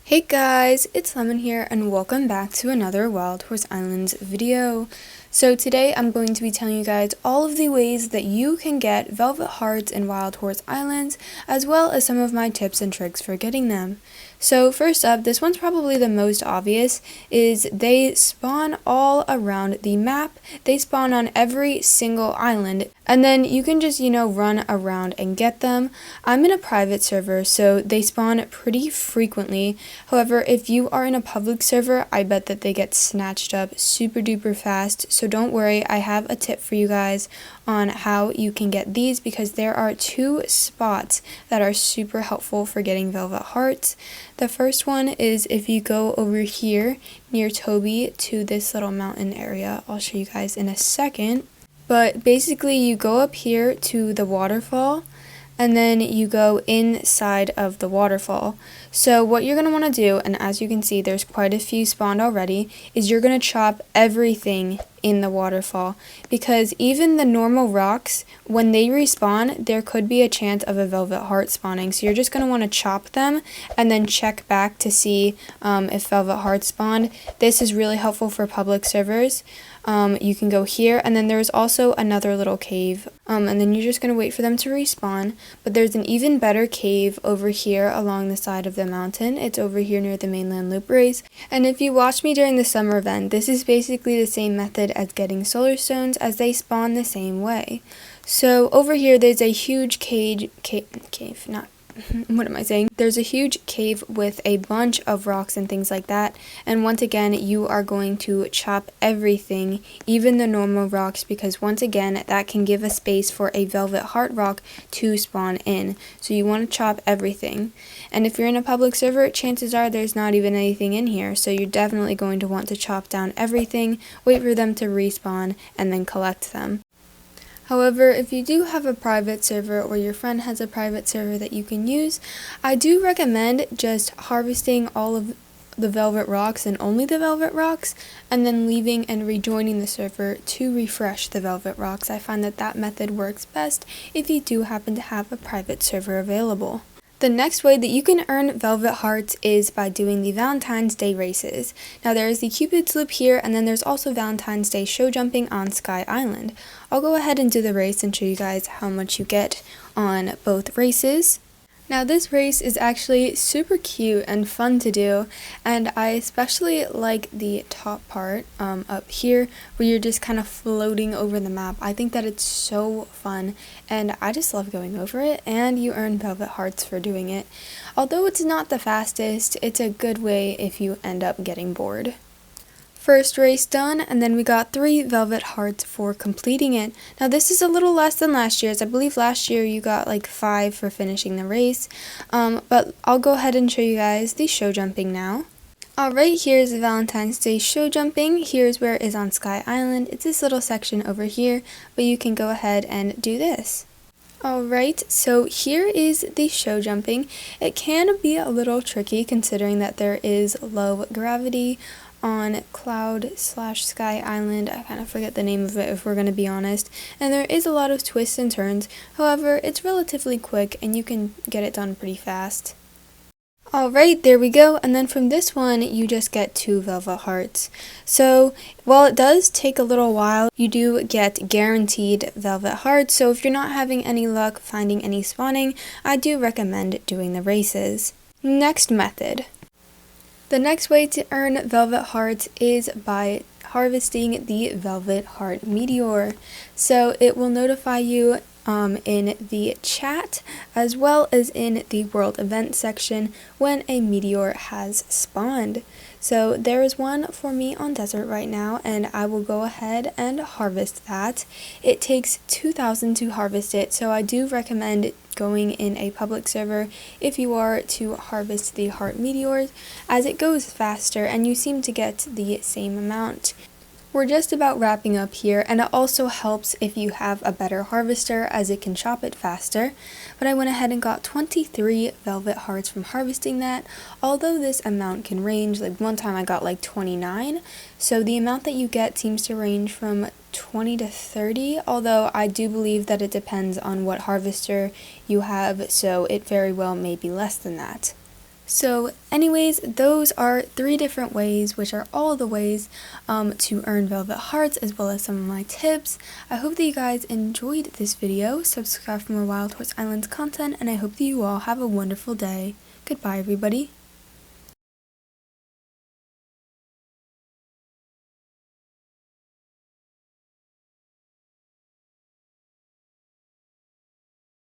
Hey guys, it's Lemon here and welcome back to another Wild Horse Islands video. So today I'm going to be telling you guys all of the ways that you can get velvet hearts in Wild Horse Islands, as well as some of my tips and tricks for getting them. So first up, this one's probably the most obvious, is they spawn all around the map. They spawn on every single island, and then you can just, run around and get them. I'm in a private server, so they spawn pretty frequently. However, if you are in a public server, I bet that they get snatched up super duper fast. So don't worry, I have a tip for you guys on how you can get these, because there are two spots that are super helpful for getting velvet hearts. The first one is if you go over here near Toby to this little mountain area. I'll show you guys in a second. But basically you go up here to the waterfall, and then you go inside of the waterfall. So what you're going to want to do, and as you can see there's quite a few spawned already, is you're going to chop everything in the waterfall, because even the normal rocks, when they respawn, there could be a chance of a velvet heart spawning. So you're just going to want to chop them and then check back to see if velvet hearts spawned. This is really helpful for public servers. You can go here, and then there's also another little cave, and then you're just going to wait for them to respawn. But there's an even better cave over here along the side of the mountain. It's over here near the mainland loop race, and if you watched me during the summer event, this is basically the same method as getting solar stones, as they spawn the same way. So over here there's a huge There's a huge cave with a bunch of rocks and things like that, and once again you are going to chop everything, even the normal rocks, because once again that can give a space for a velvet heart rock to spawn in. So you want to chop everything, and if you're in a public server, chances are there's not even anything in here, so you're definitely going to want to chop down everything, wait for them to respawn, and then collect them. However, if you do have a private server, or your friend has a private server that you can use, I do recommend just harvesting all of the velvet rocks and only the velvet rocks, and then leaving and rejoining the server to refresh the velvet rocks. I find that that method works best if you do happen to have a private server available. The next way that you can earn velvet hearts is by doing the Valentine's Day races. Now there is the Cupid's Loop here, and then there's also Valentine's Day show jumping on Sky Island. I'll go ahead and do the race and show you guys how much you get on both races. Now this race is actually super cute and fun to do, and I especially like the top part up here where you're just kind of floating over the map. I think that it's so fun, and I just love going over it, and you earn velvet hearts for doing it. Although it's not the fastest, it's a good way if you end up getting bored. First race done, and then we got 3 velvet hearts for completing it. Now this is a little less than last year's. I believe last year you got like 5 for finishing the race, but I'll go ahead and show you guys the show jumping now. Alright, here's the Valentine's Day show jumping. Here's where it is on Sky Island. It's this little section over here, but you can go ahead and do this. Alright, so here is the show jumping. It can be a little tricky considering that there is low gravity on Cloud/Sky Island. I kind of forget the name of it, if we're going to be honest, and there is a lot of twists and turns. However, it's relatively quick and you can get it done pretty fast. Alright, there we go, and then from this one you just get 2 velvet hearts. So while it does take a little while, you do get guaranteed velvet hearts, so if you're not having any luck finding any spawning, I do recommend doing the races. Next method. The next way to earn velvet hearts is by harvesting the velvet heart meteor. So it will notify you in the chat as well as in the world event section when a meteor has spawned. So there is one for me on desert right now, and I will go ahead and harvest that. It takes 2,000 to harvest it, so I do recommend going in a public server if you are to harvest the heart meteors, as it goes faster and you seem to get the same amount. We're just about wrapping up here, and it also helps if you have a better harvester, as it can chop it faster. But I went ahead and got 23 velvet hearts from harvesting that, although this amount can range. Like one time I got like 29, so the amount that you get seems to range from 20 to 30, although I do believe that it depends on what harvester you have, so it very well may be less than that. So anyways, those are 3 different ways, which are all the ways to earn velvet hearts, as well as some of my tips. I hope that you guys enjoyed this video. Subscribe for more Wild Horse Islands content, and I hope that you all have a wonderful day. Goodbye, everybody.